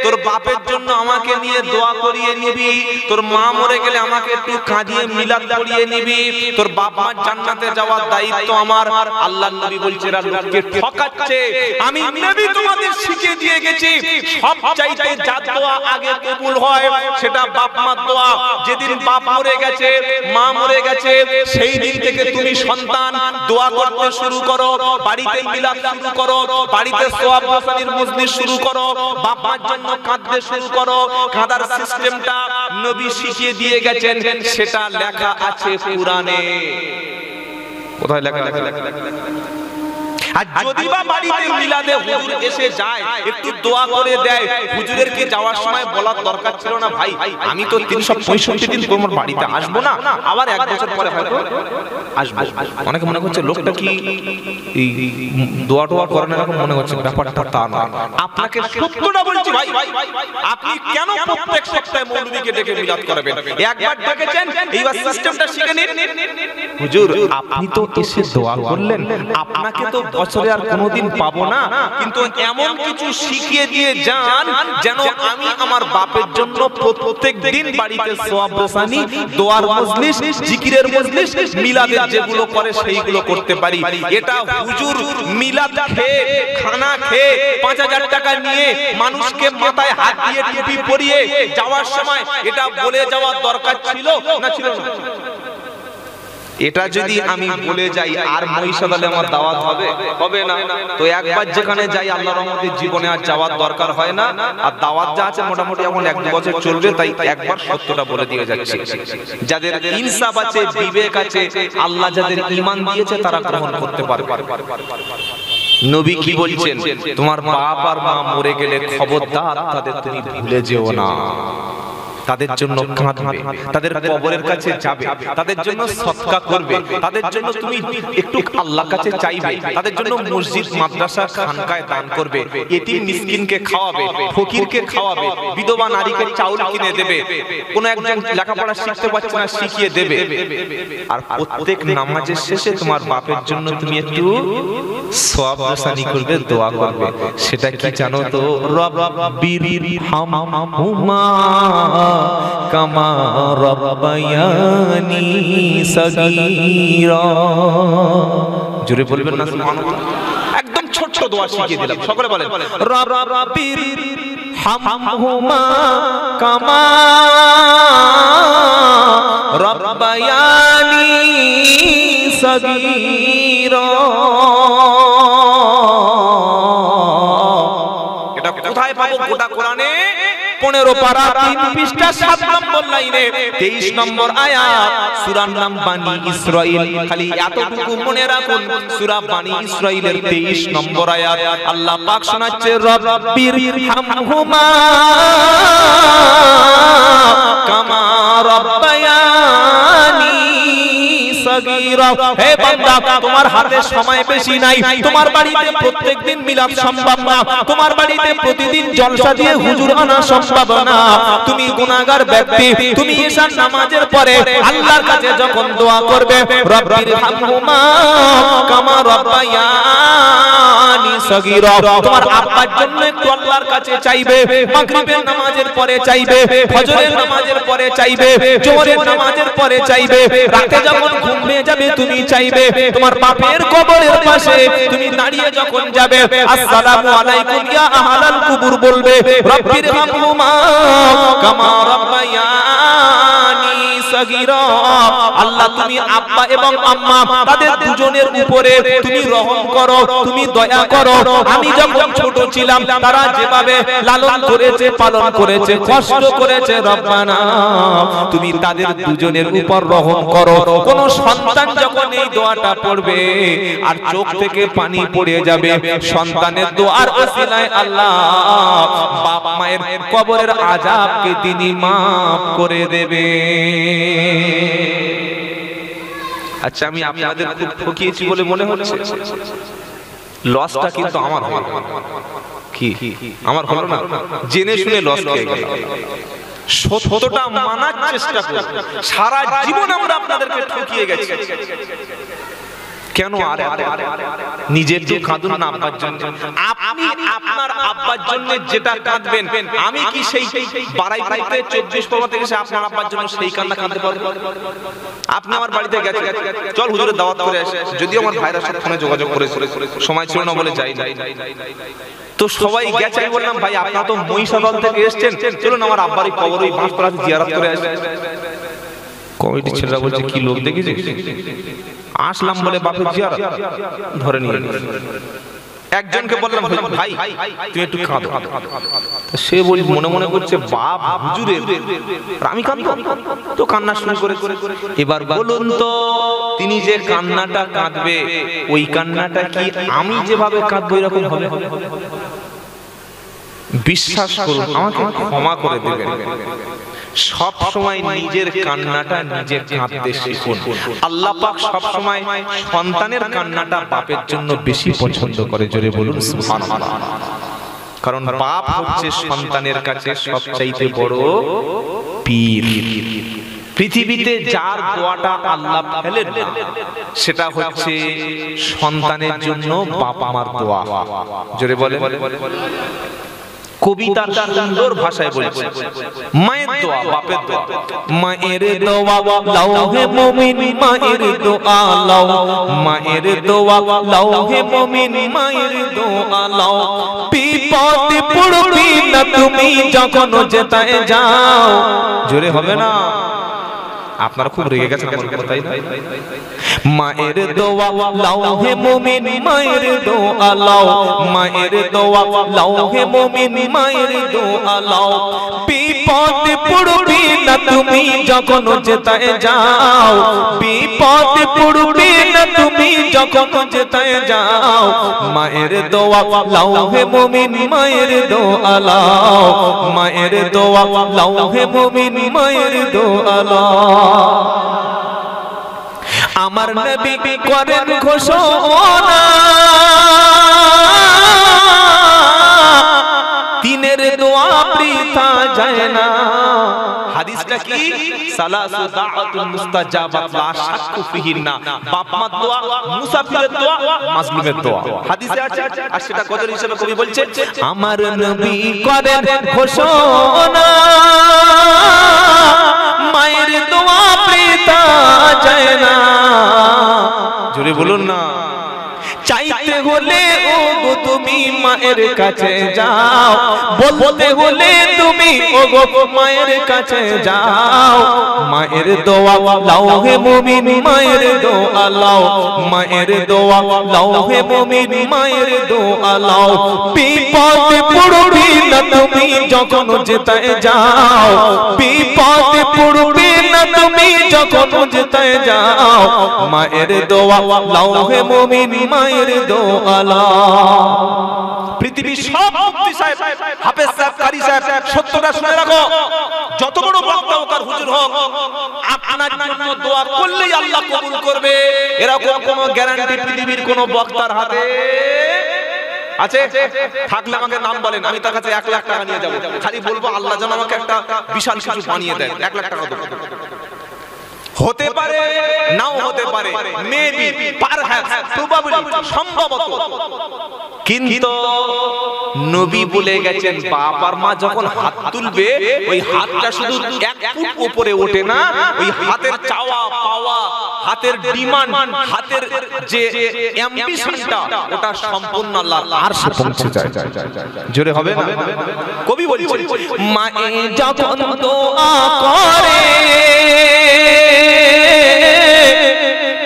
তোর বাপের জন্য আমাকে নিয়ে দোয়া করিয়ে নিবি, তোর মা মরে গেলে আমাকে একটু কাঁদিয়ে মিলাদ করিয়ে নিবি, তোর বাপ মার জান্নাতে যাওয়ার দায়িত্ব আমার। আল্লাহর নবী বলছে এরা লোককে ঠকাচ্ছে। আমি নবী তোমাদের শিখিয়ে দিয়ে গেছি সবচাইতে যার দোয়া আগে কবুল হয় সেটা বাপ মার দোয়া। যেদিন বাপ মরে গেছে, মা মরে গেছে, সেই দিন থেকে তুমি সন্তান দোয়া করতে শুরু করো, বাড়িতে মিলাদ শুরু করো, বাড়িতে সোয়াব হাসানির মজলিস শুরু করো, বাপ মার জন্য কাঁদতে শুরু করো। কাঁদার সিস্টেমটা নবী শিখিয়ে দিয়ে গেছেন, সেটা লেখা আছে কুরআনে। কোথায় লেখা আছে? আর যদি বা বাড়িতে মিলাদে হুজুর এসে যায়, একটু দোয়া করে দেয়, হুজুরের কি যাওয়ার সময় বলার দরকার ছিল না ভাই আমি তো 365 দিন তোমার বাড়িতে আসবো না, আবার এক বছর পরে হয়তো আসবো। অনেকে মনে করছে লোকটা কি এই দোয়া টোয়া করে না, এরকম মনে করছে, ব্যাপারটা তা না। আপনাকে সত্যটা বলছি ভাই, আপনি কেন প্রত্যেক সপ্তাহে মৌলবীকে ডেকে মিলাদ করবেন? একবার ডেকেছেন, এইবার সিস্টেমটা শিখে নিন। হুজুর আপনি তো এসে দোয়া করলেন, আপনাকে তো বছরে আর কোনোদিন পাবো না, কিন্তু এমন কিছু শিখিয়ে দিয়ে যান যেন আমি আমার বাপের জন্য প্রত্যেক দিন বাড়িতে সোয়াব হাসানি, দোয়ার মজলিস, জিকিরের মজলিস, মিলাদের যেগুলো করে সেইগুলো করতে পারি। এটা হুজুর মিলাদ খেয়ে, খানা খেয়ে 5000 টাকা নিয়ে মানুষকে মাথায় হাত দিয়ে টুপি পরিয়ে যাওয়ার সময় এটা বলে যাওয়ার দরকার ছিল না ছিল না? এটা যদি আমি বলে যাই আর মহিষাদলে আমার দাওয়াত হবে হবে না? তো একবার যেখানে যাই আল্লাহর রহমতে জীবনে আর যাওয়ার দরকার হয় না। আর দাওয়াত যা আছে মোটামুটি এখন 1-2 বছর চলবে, তাই একবার সত্যটা বলে দিয়ে যাচ্ছে। যাদের ইনসাফ আছে, বিবেক আছে, আল্লাহ যাদের ঈমান দিয়েছে তারা গ্রহণ করতে পারবে। নবী কি বলছেন? তোমার বাপ আর মা মরে গেলে খবরদার তাদের তুমি ভুলে যেও না। তাদের জন্য কাঁদবে, তাদের কবরের কাছে যাবে, তাদের জন্য সদকা করবে, তাদের জন্য তুমি একটু আল্লাহর কাছে চাইবে, তাদের জন্য মসজিদ, মাদ্রাসা, খানকায় দান করবে, এতিম মিসকিনকে খাওয়াবে, ফকিরকে খাওয়াবে, বিধবা নারীকে চাউল কিনে দেবে, কোন একজন লেখাপড়া শিখতে পারছে না শিখিয়ে দেবে। আর প্রত্যেক নামাজের শেষে তোমার বাপের জন্য তুমি একটু সওয়াব হাসানি করবে, দোয়া করবে। সেটা কি জানো তো? রব্বির হামহুমা কামা রাব্বায়ানি সাগীরা। জোরে বলবেন না সুবহানাল্লাহ? একদম ছোট ছোট দোয়া শিখিয়ে দিলাম, সকলে বলেন রব্বির হামহুমা কামা রাব্বায়ানি সাগীরা। এটা কোথায় পাবো? গোটা কোরআনে 15 পারা 3 পৃষ্ঠা 7 নম্বর লাইনে 23 নম্বর আয়াত, সূরার নাম বানি ইসরাইল। খালি এতটুকু মনে রাখুন, সূরা বানি ইসরাইলের 23 নম্বর আয়াত আল্লাহ পাক শোনাচ্ছে রব্বির হামহুমা কামা রাব্বায়ানি সাগীরা। হে বান্দা, তোমার হাতে সময় বেশি নাই, তোমার বাড়িতে প্রত্যেকদিন মিলাদ সম্ভব না, তোমার বাড়িতে প্রতিদিন জলসা দিয়ে হুজুর আনা সম্ভব না। তুমি গুনাহগার ব্যক্তি, তুমি ঈশার নামাজের পরে আল্লাহর কাছে যখন দোয়া করবে রব্বির হামহুমা কামা রাব্বায়ানি সাগীরা, তোমার আব্বার জন্য একটু আল্লাহর কাছে চাইবে, মাগরিবের নামাজের পরে চাইবে, ফজরের নামাজের পরে চাইবে, জোহরের নামাজের পরে চাইবে, রাতে যখন ঘুম ভেঙে যাবে তুমি চাইবে, তোমার বাপের কবরের পাশে তুমি দাঁড়িয়ে যখন যাবে আসসালামু আলাইকুম ইয়া আহলাল কুবুর বলবে রব্বির হামহুমা কামা রাব্বায়ানি সাগীরা। আল্লাহ তুমি আব্বা এবং আম্মা তাদের দুজনের উপরে তুমি রহম করো, তুমি দয়া করো। আমি যখন ছোট ছিলাম তারা যেভাবে লালন করেছে, পালন করেছে, কষ্ট করেছে, রব্বানা তুমি তাদের দুজনের উপর রহম করো। কোন সন্তান যখন এই দোয়াটা পড়বে আর চোখ থেকে পানি পড়ে যাবে, সন্তানের দোয়ার ওসিলায় আল্লাহ বাপ মায়ের কবরের আযাবকে তিনি মাফ করে দেবে। আচ্ছা, আমি আপনাদের খুব ঠকিয়েছি বলে মনে হচ্ছে? লসটা কিন্তু আমার হলো। কি আমার হলো না? জেনে শুনে লস খেয়ে গেল। সত্যটা মানার চেষ্টা করব। সারা জীবন আমরা আপনাদেরকে ঠকিয়ে গেছি, কেন আর নিজের যে কাঁদুন না আব্বার জন্য, আপনি আপনার আব্বার জন্য যেটা কাঁদবেন, আমি কি সেই বারাইপুরে 24 পরগনা থেকে এসে আপনার আব্বার জন্য সেই কান্না কাঁদতে পারবো? আপনি আমার বাড়িতে গেছেন, চল হুজুরের দাওয়াত করে আসে, যদিও আমার ভাইরা সাথে ফোনে যোগাযোগ করে সময় ছিল না বলে যাই না, তো সবাই গেছে। আমি বললাম ভাই আপনারা তো মহিষাদল থেকে এসেছেন, চলুন আমার আব্বারই কবর ওই বাঁশপাড়াতে জিয়ারত করে আসে। কমিটির ছেলেরা বলছে কি লোক দেখেছিস, আসলাম বলে বাপের জিয়ারত ধরে নিয়ে। একজনকে বললাম ভাই তুই একটু কাঁদো, সে বলি মনে মনে করছে বাপ হুজুরের আমি কাঁদবো, তো কান্না শুরু করে। এবার বলুন তো তিনি যে কান্নাটা কাঁদবে ওই কান্নাটা কি আমি যেভাবে কাঁদবো এরকম হবে? বিশ্বাস করুন, আমাকে ক্ষমা করে দেবেন, সব সময় নিজের কান্নাটা নিজে কাঁদতে শিখুন। আল্লাহ পাক সব সময় সন্তানের কান্নাটা বাপের জন্য বেশি পছন্দ করে, জোরে বলুন সুবহানাল্লাহ। কারণ বাপ হচ্ছে সন্তানের কাছে সবচাইতে বড় পীর। পৃথিবীতে যার দোয়াটা আল্লাহ ফেলেন না সেটা হচ্ছে সন্তানের জন্য বাবা মার দোয়া। জোরে বলেন। কবিতার সুন্দর ভাষায় বলছে মায়ের দোয়া বাপের দোয়া। মায়ের দোয়া লাও হে মুমিন, মায়ের দোয়া লাও, মায়ের দোয়া লাও হে মুমিন, মায়ের দোয়া লাও। বিপদে পড়বি না তুমি যখন যেতায় যাও। জোরে হবে না? আপনারা খুব রেগে গেছেন আমার উপর, তাই না? মায়ের দোয়া লাও হে মুমিন, মায়ের দোয়া লাও, মায়ের দোয়া লাও হে মুমিন, মায়ের দোয়া লাও। বিপদে পড়বি না তুমি যখন যেতায় যাও, বিপদে পড়বি না তুমি যখন যেতায় যাও। মায়ের দোয়া লাও হে মুমিন, মায়ের দোয়া লাও, মায়ের দোয়া লাও হে মুমিন, মায়ের দোয়া লাও। আমার নবী করেন ঘোষণা দিনের দোয়া বৃথা যায় না। হাদিসটা কি? সালাসু দাআতুল মুস্তাজাবাত লা শাক্কু ফিহিন্না। বাপ মার দোয়া, মুসাফিরের দোয়া, মাজলুমের দোয়া হাদিসে আছে। আর সেটা কদর হিসেবে কবি বলছে আমার নবী করেন ঘোষণা মায়ের দোয়া বৃথা যায় না। জোরে বলুন না। চাইতে হলে ও গো তুমি মায়ের কাছে যাও, বলতে হলে তুমি ও গো মায়ের কাছে যাও। মায়ের দোয়া লাও হে মুমিন, মায়ের দোয়া লাও, মায়ের দোয়া লাও হে মুমিন, মায়ের দোয়া লাও। বিপদে পড়বি না তুমি যখন যেতায় যাও, বিপদে পড়বি না তুমি যখন যেতায় যাও। মায়ের দোয়া লাও হে মুমিন, মায়ের দোয়া লাও। পৃথিবীর সব মুফতি সাহেব, হাফেজ সাহেব, কারি সাহেব, সত্যটা শুনে রাখো, যত বড় বক্তা হোক আর হুজুর হোক, আপনার জন্য দোয়া করলেই আল্লাহ কবুল করবে এরকম কোন গ্যারান্টি পৃথিবীর কোন বক্তার হাতে আছে? থাকলে আমাকে নাম বলেন, আমি তার কাছে 1 লাখ টাকা নিয়ে যাব, খালি বলবো আল্লাহ যেন আমাকে একটা বিশাল কিছু বানিয়ে দেন, 1 লাখ টাকা দেব। হতে পারে নাও হতে পারে, মেবি, পারহ্যাপস, প্রবাবলি, সম্ভবত। কিন্তু নবী বলে গেছেন বাপ আর মা যখন হাত তুলবে ওই হাতটা শুধু 1 ফুট উপরে ওঠে না, ওই হাতের চাওয়া পাওয়া, হাতের ডিমান্ড, হাতের যে অ্যাম্বিশনটা ওটা সম্পূর্ণ আল্লাহর আরশে পৌঁছে যায়। জোরে হবে না? কবি বলছে মা যখন দোয়া করে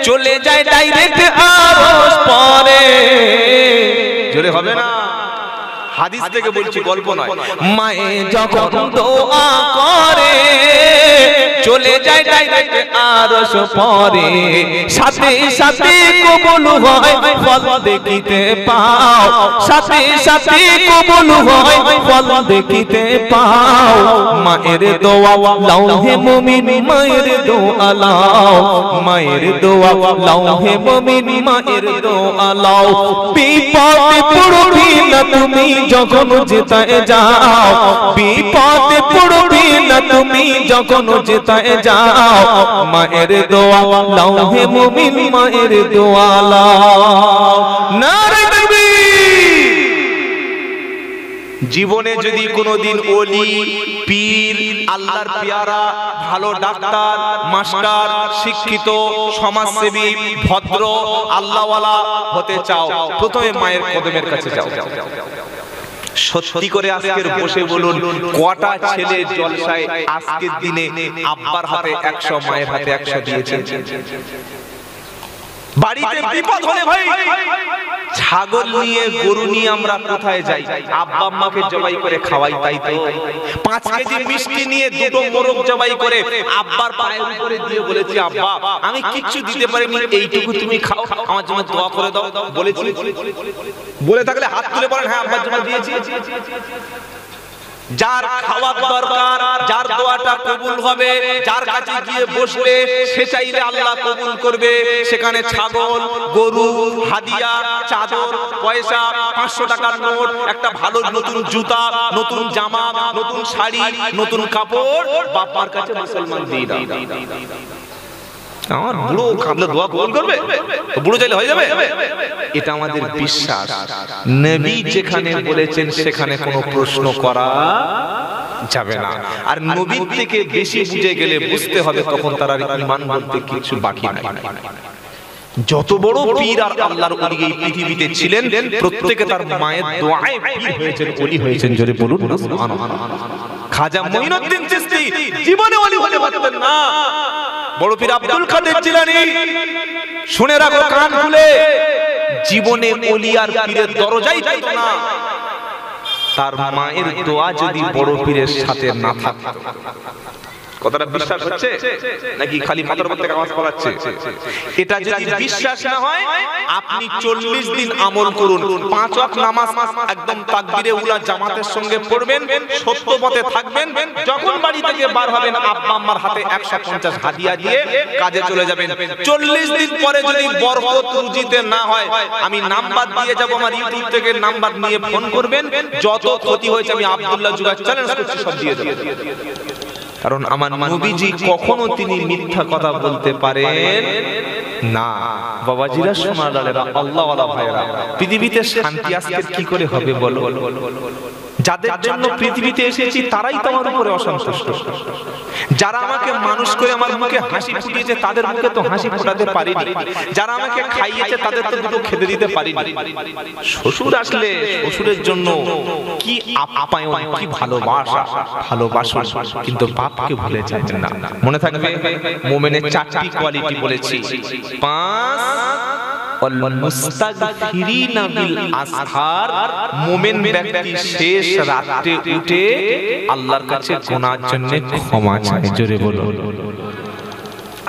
চলে যায় ডাইরেক্ট আরশ পরে। জোরে হবে না? হাদিস থেকে বলছি, গল্প নয়। মায়ে যখন দোয়া করে চলে যায় ডাইরেক্ট আরশ পরে, সাথে সাথে কবুল হয় ফল দেখিতে পাও, সাথে সাথে কবুল হয় ফল দেখিতে পাও। মায়ের দোয়া লাও হে মুমিন, মায়ের দোয়া লাও, মায়ের দোয়া লাও হে মুমিন, মায়ের দোয়া লাও। বিপদে পড়বি না তুমি যখন জেতায় যাও, বিপদে পড়বে না তুমি যখন জেতায় যাও। মায়ের দোয়া লাও হে মুমিন, মায়ের দোয়া লাও। নারে তাকবীর। জীবনে যদি কোনোদিন ওলি, পীর, আল্লাহর পেয়ারা, ভালো ডাক্তার, মাস্টার, শিক্ষিত, সমাজসেবী, ভদ্র, আল্লাহওয়ালা হতে চাও, প্রথমে মায়ের কদমের কাছে যাও। সত্যি করে আজকের বসে বলুন, কটা ছেলে জলসায় আজকের দিনে আব্বার হাতে 100, মায়ের হাতে 100 দিয়েছে? বাড়িতে বিপদ হলে ভাই ছাগল নিয়ে, গরু নিয়ে আমরা কোথায় যাই? আব্বা আম্মাকে জবাই করে খাওয়াই, তাই তো 5 কেজি মিষ্টি নিয়ে 2টো মোরগ জবাই করে আব্বার পায়ের উপরে দিয়ে বলেছি, আব্বা আমি কিচ্ছু দিতে পারিনি, এইটুকু তুমি খাও, আমার জন্য দোয়া করে দাও। বলেছি? বলে থাকলে হাত তুলে বলেন, হ্যাঁ আব্বার জন্য দিয়েছি। যার খাওয়া দরকার, যার দোয়াটা কবুল হবে, যার কাছে গিয়ে বসবে সে চাইলে আল্লাহ কবুল করবে। সেখানে ছাগল, গরু, হাদিয়া, চাদর, পয়সা, 500 টাকার নোট, একটা ভালো নতুন জুতা, নতুন জামা, নতুন শাড়ি, নতুন কাপড় বাবার কাছে মুসলমান দিয়ে দাও। আমার বুড়ো কাঁদলে দোয়া কবুল করবে? বুড়ো চাইলে হয়ে যাবে? এটা আমাদের বিশ্বাস। নবী যেখানে বলেছেন সেখানে কোনো প্রশ্ন করা যাবে না। আর নবীর থেকে বেশি বুঝে গেলে বুঝতে হবে তখন তার ঈমান বলতে কিছু বাকি নাই। যত বড় পীর আর আল্লাহর ওলি এই পৃথিবীতে ছিলেন, প্রত্যেকে তার মায়ের দোয়ায় পীর হয়েছেন, ওলি হয়েছেন। জোরে বলুন না সুবহানাল্লাহ। খাজা মঈনুদ্দিন চিশতি জীবনে ওলি হতে পারতেন না। বড় পীর আব্দুল কাদের জিলানী, শুনে রাখো কান খুলে, জীবনে ওলি আর পীরের দরজাই যেত না তার মায়ের দোয়া যদি বড় পীরের সাথে না থাকে। কথাটা বিশ্বাস হচ্ছে নাকি খালি মাথার মধ্যে আওয়াজ পাচ্ছে? এটা যদি বিশ্বাস না হয়, আপনি 40 দিন আমল করুন, 5 ওয়াক্ত নামাজ একদম তাকবীরে উলা জামাতের সঙ্গে পড়বেন, সত্য পথে থাকবেন। যখন বাড়ি থেকে বার হবেন, আব্বা আম্মার হাতে 150 হাদিয়া দিয়ে কাজে চলে যাবেন। 40 দিন পরে যদি বরকত রুজিতে না হয়, আমি নাম্বার দিয়ে যাব, আমার ইউটিউব থেকে নাম্বার নিয়ে ফোন করবেন। যত ক্ষতি হয়েছে আমি আব্দুল্লাহ জুবাইর চ্যালেঞ্জ করছি, সব দিয়ে দেব। কারণ আমার নবীজি কখনো তিনি মিথ্যা কথা বলতে পারেন না। বাবাজিরা, সোনালালেরা, আল্লাহওয়ালা ভাইরা, পৃথিবীতে শান্তি আজকে কি করে হবে বলো? যাদের জন্য পৃথিবীতে এসেছি তারাই তো আমার উপরে অসন্তুষ্ট। যারা আমাকে মানুষ করে আমার মুখে হাসি ফুটিয়েছে তাদের মুখে তো হাসি ফোটাতে পারিনি। যারা আমাকে খাইয়েছে তাদের তো দুটো খেতে দিতে পারিনি। শ্বশুর আসলে শ্বশুরের জন্য কি আপ্যায়ন, কি ভালোবাসা, ভালোবাসুন, কিন্তু বাপকে ভুলে যাবেন না। মনে থাকবে মুমিনের 4টি কোয়ালিটি বলেছি। 5 মুস্তাগফিরিনা বিল আসহার, মুমিন ব্যক্তি শেষ রাতে উঠে আল্লাহর কাছে গুনার জন্য ক্ষমা চায়। জোরে বলো।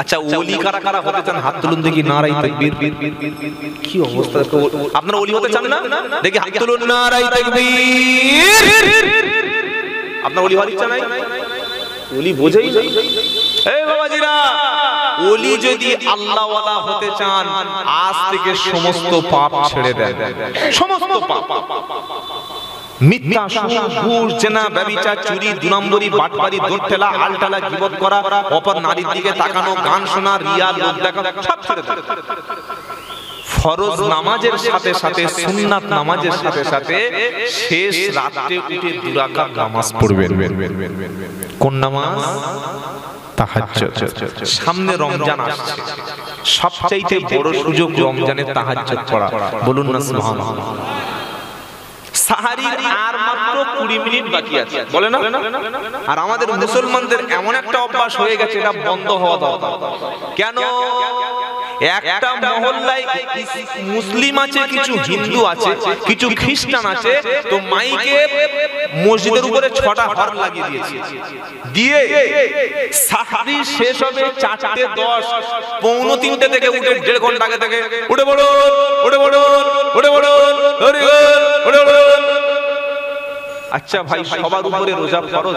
আচ্ছা, ওলি কারা কারা হতে চান? হাত তুলুন দেখি। নারাই তাকবীর। কি অবস্থা, আপনারা ওলি হতে চান না? দেখি হাত তুলুন। নারাই তাকবীর। আপনারা ওলি হওয়ার ইচ্ছা নাই? ওলি বোঝেই না। এই বাবাজিরা, ওলি যদি আল্লাহওয়ালা হতে চান, আজ থেকে সমস্ত পাপ ছেড়ে দেন। সমস্ত পাপ, মিথ্যা, সুদ, ঘুষ, জেনা, ব্যভিচার, চুরি, 2 নম্বরি, বাটপারি, দোরঠেলা, আলটালা, গীবত করা, অপর নারীর দিকে তাকানো, গান শোনা, রিয়া, লোক দেখা, সব ছেড়ে দেন। ফরজ নামাজের সাথে সাথে, সুন্নাত নামাজের সাথে সাথে শেষ রাতে উঠে 2 রাকাত নামাজ পড়বেন। কোন নামাজ? তাহাজ্জুদ। সামনে রমজান আসছে, সবচাইতে বড় সুযোগ রমজানের তাহাজ্জুদ পড়া। বলুন না সুবহানাল্লাহ। সাহারীর আর মাত্র 20 মিনিট বাকি আছে, বলে না? আর আমাদের মুসলমানদের এমন একটা অভ্যাস হয়ে গেছে, এটা বন্ধ হওয়া দরকার। কেন? একটা মহল্লায় মুসলিম আছে, কিছু হিন্দু আছে, কিছু খ্রিস্টান আছে, তো মাইকে মসজিদের উপরে 6টা হর্ন লাগিয়ে দিয়েছে। দিয়ে সাহরি শেষ হবে 4:10, 2:45 থেকে উঠে 1.5 ঘন্টা আগে থেকে উঠে পড়ুন, উঠে পড়ুন, উঠে পড়ুন, উঠে পড়ুন। আচ্ছা ভাই, সবার উপরে রোজা ফরজ।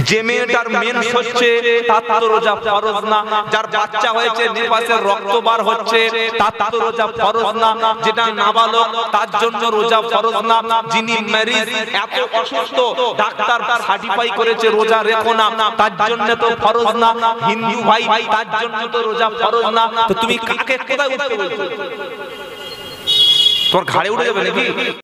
যে মেয়েটার মেন্স হচ্ছে তার তো রোজা ফরজ না। যার বাচ্চা হয়েছে, নিফাসের রক্ত বার হচ্ছে, তার তো রোজা ফরজ না। যেটা নাবালক তার জন্য রোজা ফরজ না। যিনি ম্যারিজ, এত অসুস্থ, ডাক্তার সার্টিফাই করেছে রোজা রেখো না, তার জন্য তো ফরজ না। হিন্দু ভাই, তার জন্য তো রোজা ফরজ না। তো তুমি কাকে কোথায় উঠতে বলছো? তোর ঘাড়ে উঠে যাবে নাকি?